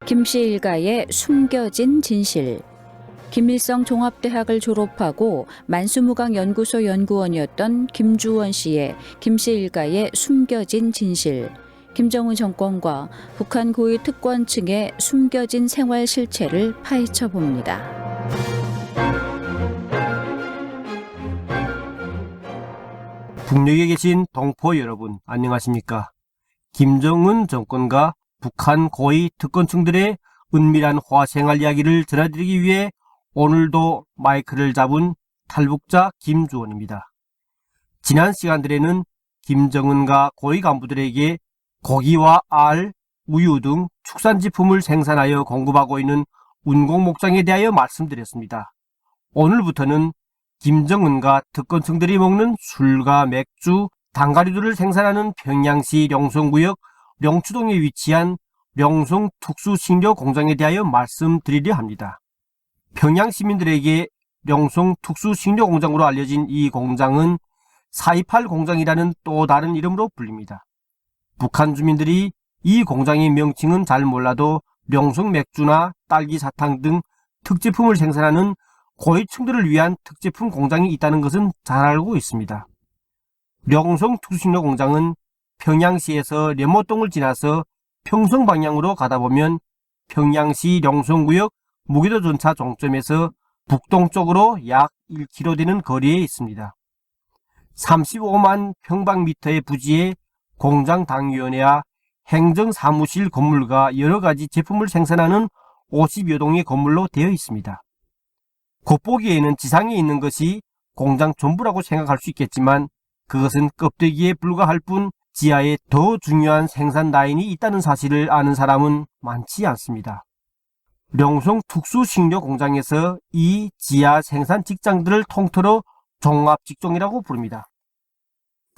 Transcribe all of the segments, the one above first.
김씨 일가의 숨겨진 진실. 김일성 종합대학을 졸업하고 만수무강 연구소 연구원이었던 김주원 씨의 김씨 일가의 숨겨진 진실. 김정은 정권과 북한 고위 특권층의 숨겨진 생활 실체를 파헤쳐 봅니다. 북녘에 계신 동포 여러분, 안녕하십니까? 김정은 정권과 북한 고위 특권층들의 은밀한 화생활 이야기를 전해드리기 위해 오늘도 마이크를 잡은 탈북자 김주원입니다. 지난 시간들에는 김정은과 고위 간부들에게 고기와 알, 우유 등 축산식품을 생산하여 공급하고 있는 운공목장에 대하여 말씀드렸습니다. 오늘부터는 김정은과 특권층들이 먹는 술과 맥주, 당가류들을 생산하는 평양시 령송구역 령추동에 위치한 령송 특수식료 공장에 대하여 말씀드리려 합니다. 평양 시민들에게 령송 특수식료 공장으로 알려진 이 공장은 428 공장이라는 또 다른 이름으로 불립니다. 북한 주민들이 이 공장의 명칭은 잘 몰라도 령송 맥주나 딸기 사탕 등 특제품을 생산하는 고위층들을 위한 특제품 공장이 있다는 것은 잘 알고 있습니다. 령송 특수식료 공장은 평양시에서 련모동을 지나서 평성 방향으로 가다 보면 평양시 령송구역 무기도 전차 종점에서 북동쪽으로 약 1km 되는 거리에 있습니다. 35만 평방미터의 부지에 공장당위원회와 행정사무실 건물과 여러가지 제품을 생산하는 50여 동의 건물로 되어 있습니다. 겉보기에는 지상에 있는 것이 공장 전부라고 생각할 수 있겠지만 그것은 껍데기에 불과할 뿐 지하에 더 중요한 생산 라인이 있다는 사실을 아는 사람은 많지 않습니다. 령송 특수식료 공장에서 이 지하 생산 직장들을 통틀어 종합직종이라고 부릅니다.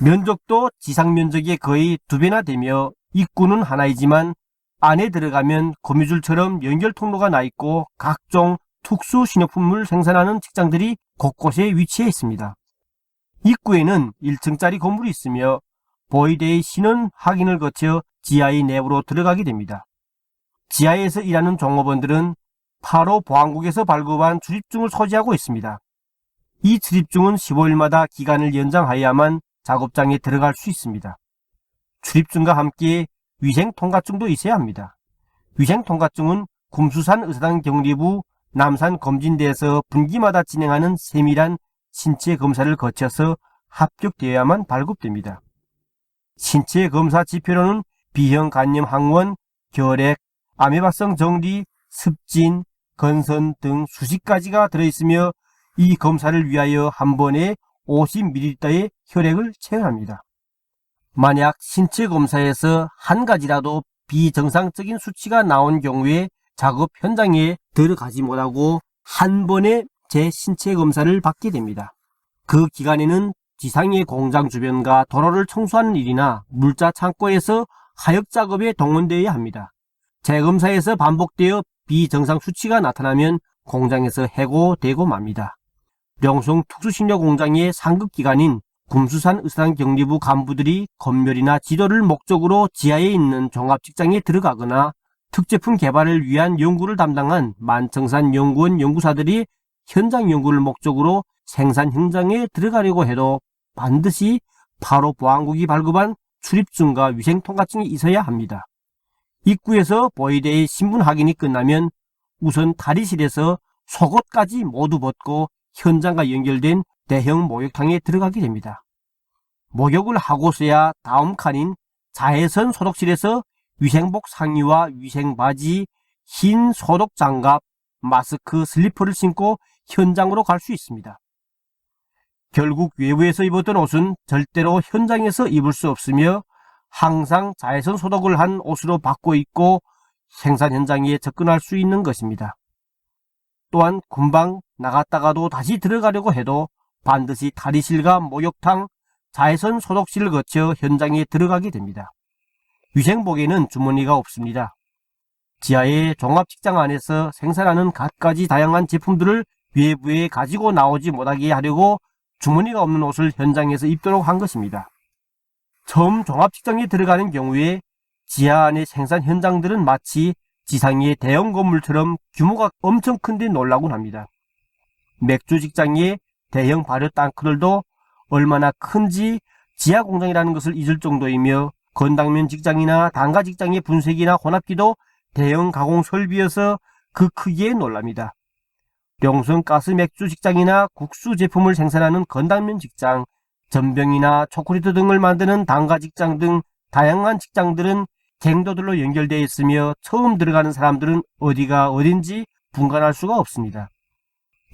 면적도 지상 면적의 거의 2배나 되며 입구는 하나이지만 안에 들어가면 거미줄처럼 연결 통로가 나 있고 각종 특수식료품을 생산하는 직장들이 곳곳에 위치해 있습니다. 입구에는 1층짜리 건물이 있으며 보이대의 신원 확인을 거쳐 지하의 내부로 들어가게 됩니다. 지하에서 일하는 종업원들은 8호 보안국에서 발급한 출입증을 소지하고 있습니다. 이 출입증은 15일마다 기간을 연장하여야만 작업장에 들어갈 수 있습니다. 출입증과 함께 위생통과증도 있어야 합니다. 위생통과증은 kumsu산 의사당 격리부 남산 검진대에서 분기마다 진행하는 세밀한 신체 검사를 거쳐서 합격되어야만 발급됩니다. 신체 검사 지표로는 B형 간염 항원, 결핵, 아메바성 정리, 습진, 건선 등 수십 가지가 들어있으며 이 검사를 위하여 한 번에 50ml의 혈액을 채취합니다. 만약 신체 검사에서 한 가지라도 비정상적인 수치가 나온 경우에 작업 현장에 들어가지 못하고 한 번에 재신체 검사를 받게 됩니다. 그 기간에는 지상의 공장 주변과 도로를 청소하는 일이나 물자 창고에서 하역 작업에 동원되어야 합니다. 재검사에서 반복되어 비정상 수치가 나타나면 공장에서 해고되고 맙니다. 령송 특수식료 공장의 상급 기관인 kumsu산 의사당 격리부 간부들이 검열이나 지도를 목적으로 지하에 있는 종합직장에 들어가거나 특제품 개발을 위한 연구를 담당한 만청산 연구원 연구사들이 현장 연구를 목적으로 생산 현장에 들어가려고 해도 반드시 8호 보안국이 발급한 출입증과 위생통과증이 있어야 합니다. 입구에서 보이대의 신분 확인이 끝나면 우선 탈의실에서 속옷까지 모두 벗고 현장과 연결된 대형 목욕탕에 들어가게 됩니다. 목욕을 하고서야 다음 칸인 자외선 소독실에서 위생복 상의와 위생바지, 흰 소독 장갑, 마스크, 슬리퍼를 신고 현장으로 갈 수 있습니다. 결국 외부에서 입었던 옷은 절대로 현장에서 입을 수 없으며 항상 자외선 소독을 한 옷으로 바꿔 입고 생산 현장에 접근할 수 있는 것입니다. 또한 금방 나갔다가도 다시 들어가려고 해도 반드시 탈의실과 목욕탕, 자외선 소독실을 거쳐 현장에 들어가게 됩니다. 위생복에는 주머니가 없습니다. 지하의 종합직장 안에서 생산하는 갖가지 다양한 제품들을 외부에 가지고 나오지 못하게 하려고 주머니가 없는 옷을 현장에서 입도록 한 것입니다. 처음 종합직장에 들어가는 경우에 지하 안의 생산 현장들은 마치 지상의 대형 건물처럼 규모가 엄청 큰데 놀라곤 합니다. 맥주 직장의 대형 발효 탱크들도 얼마나 큰지 지하 공장이라는 것을 잊을 정도이며, 건당면 직장이나 단가 직장의 분쇄기나 혼합기도 대형 가공 설비여서 그 크기에 놀랍니다. 명성 가스 맥주 직장이나 국수 제품을 생산하는 건당면 직장, 전병이나 초콜릿 등을 만드는 단가 직장 등 다양한 직장들은 갱도들로 연결되어 있으며, 처음 들어가는 사람들은 어디가 어딘지 분간할 수가 없습니다.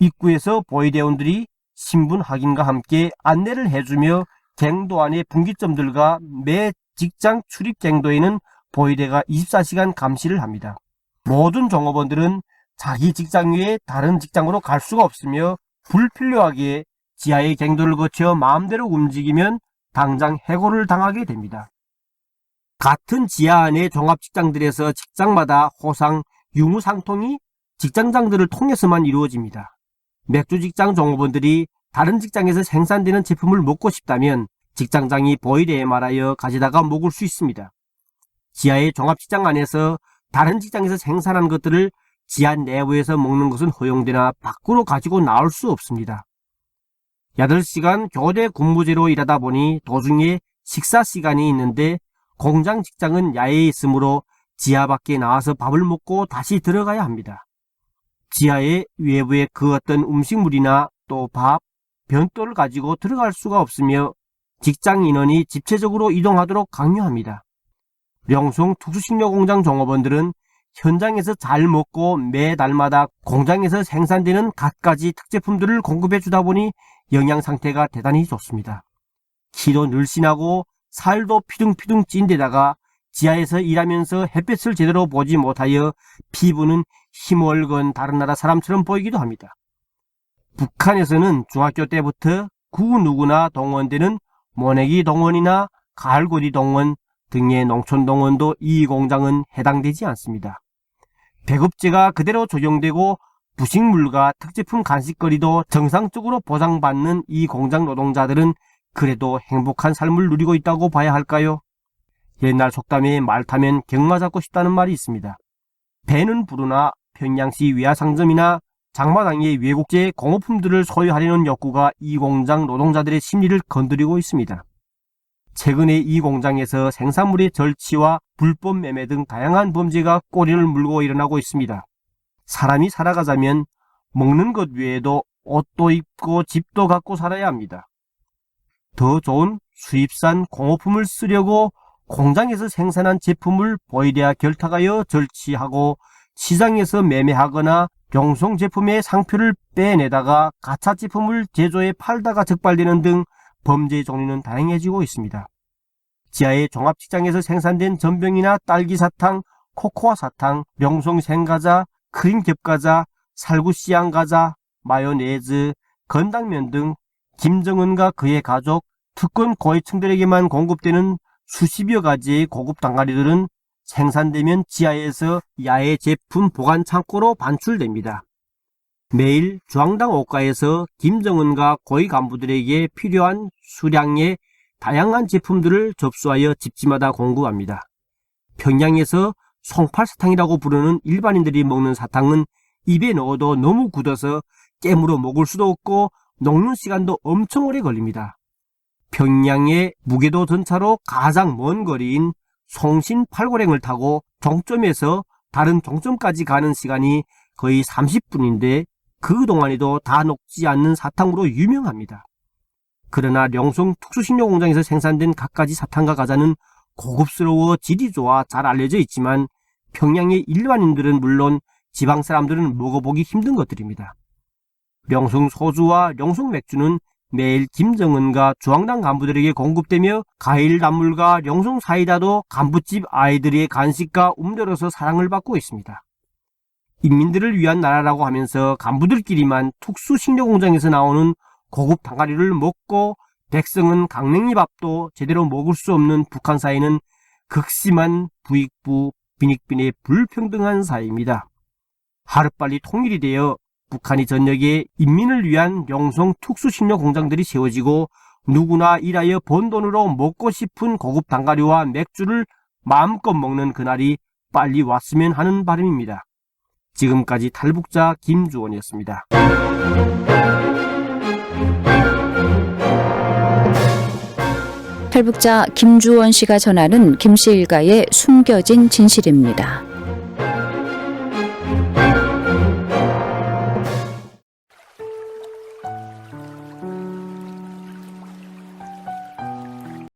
입구에서 보이대원들이 신분 확인과 함께 안내를 해주며, 갱도 안의 분기점들과 매 직장 출입 갱도에는 보이대가 24시간 감시를 합니다. 모든 종업원들은 자기 직장 외에 다른 직장으로 갈 수가 없으며, 불필요하게 지하의 갱도를 거쳐 마음대로 움직이면 당장 해고를 당하게 됩니다. 같은 지하 안의 종합직장들에서 직장마다 호상, 유무상통이 직장장들을 통해서만 이루어집니다. 맥주 직장 종업원들이 다른 직장에서 생산되는 제품을 먹고 싶다면 직장장이 보이대에 말하여 가져다가 먹을 수 있습니다. 지하의 종합직장 안에서 다른 직장에서 생산한 것들을 지하 내부에서 먹는 것은 허용되나 밖으로 가지고 나올 수 없습니다. 8시간 교대 근무제로 일하다 보니 도중에 식사 시간이 있는데, 공장 직장은 야외에 있으므로 지하 밖에 나와서 밥을 먹고 다시 들어가야 합니다. 지하의 외부에 그 어떤 음식물이나 또 밥, 변도를 가지고 들어갈 수가 없으며 직장 인원이 집체적으로 이동하도록 강요합니다. 명성 특수식료공장 종업원들은 현장에서 잘 먹고 매달마다 공장에서 생산되는 갖가지 특제품들을 공급해 주다 보니 영양 상태가 대단히 좋습니다. 키도 늘씬하고 살도 피둥피둥 찐 데다가 지하에서 일하면서 햇볕을 제대로 보지 못하여 피부는 희멀건 다른 나라 사람처럼 보이기도 합니다. 북한에서는 중학교 때부터 구 누구나 동원되는 모내기 동원이나 가을고리 동원 등의 농촌 동원도 이 공장은 해당되지 않습니다. 배급제가 그대로 적용되고 부식물과 특제품 간식거리도 정상적으로 보상받는 이 공장 노동자들은 그래도 행복한 삶을 누리고 있다고 봐야 할까요? 옛날 속담에 말 타면 경마 잡고 싶다는 말이 있습니다. 배는 부르나 평양시 외화상점이나 장마당의 외국제 공업품들을 소유하려는 욕구가 이 공장 노동자들의 심리를 건드리고 있습니다. 최근에 이 공장에서 생산물의 절취와 불법 매매 등 다양한 범죄가 꼬리를 물고 일어나고 있습니다. 사람이 살아가자면 먹는 것 외에도 옷도 입고 집도 갖고 살아야 합니다. 더 좋은 수입산 공업품을 쓰려고 공장에서 생산한 제품을 보이대와 결탁하여 절취하고 시장에서 매매하거나 명성 제품의 상표를 빼내다가 가짜 제품을 제조해 팔다가 적발되는 등 범죄 종류는 다양해지고 있습니다. 지하의 종합직장에서 생산된 전병이나 딸기사탕, 코코아사탕, 명성 생과자, 크림 겹과자, 살구씨양 과자, 마요네즈, 건당면 등 김정은과 그의 가족, 특권 고위층들에게만 공급되는 수십여 가지의 고급 닭가리들은 생산되면 지하에서 야외 제품 보관 창고로 반출됩니다. 매일 중앙당 옷가에서 김정은과 고위 간부들에게 필요한 수량의 다양한 제품들을 접수하여 집집마다 공급합니다. 평양에서 송팔사탕이라고 부르는 일반인들이 먹는 사탕은 입에 넣어도 너무 굳어서 깨물어 먹을 수도 없고 녹는 시간도 엄청 오래 걸립니다. 평양의 무계도 전차로 가장 먼 거리인 송신8고랭을 타고 종점에서 다른 종점까지 가는 시간이 거의 30분인데 그동안에도 다 녹지 않는 사탕으로 유명합니다. 그러나 명성 특수식료공장에서 생산된 갖가지 사탕과 과자는 고급스러워 질이 좋아 잘 알려져 있지만 평양의 일반인들은 물론 지방 사람들은 먹어보기 힘든 것들입니다. 명성 소주와 명성 맥주는 매일 김정은과 중앙당 간부들에게 공급되며 과일 단물과 명성 사이다도 간부집 아이들의 간식과 음료로서 사랑을 받고 있습니다. 인민들을 위한 나라라고 하면서 간부들끼리만 특수식료공장에서 나오는 고급 닭가리를 먹고 백성은 강냉이밥도 제대로 먹을 수 없는 북한 사회는 극심한 부익부 빈익빈의 불평등한 사회입니다. 하루빨리 통일이 되어 북한이 전역에 인민을 위한 명성 특수식료 공장들이 세워지고 누구나 일하여 번 돈으로 먹고 싶은 고급 닭가리와 맥주를 마음껏 먹는 그날이 빨리 왔으면 하는 바람입니다. 지금까지 탈북자 김주원이었습니다. 탈북자 김주원 씨가 전하는 김씨 일가의 숨겨진 진실입니다.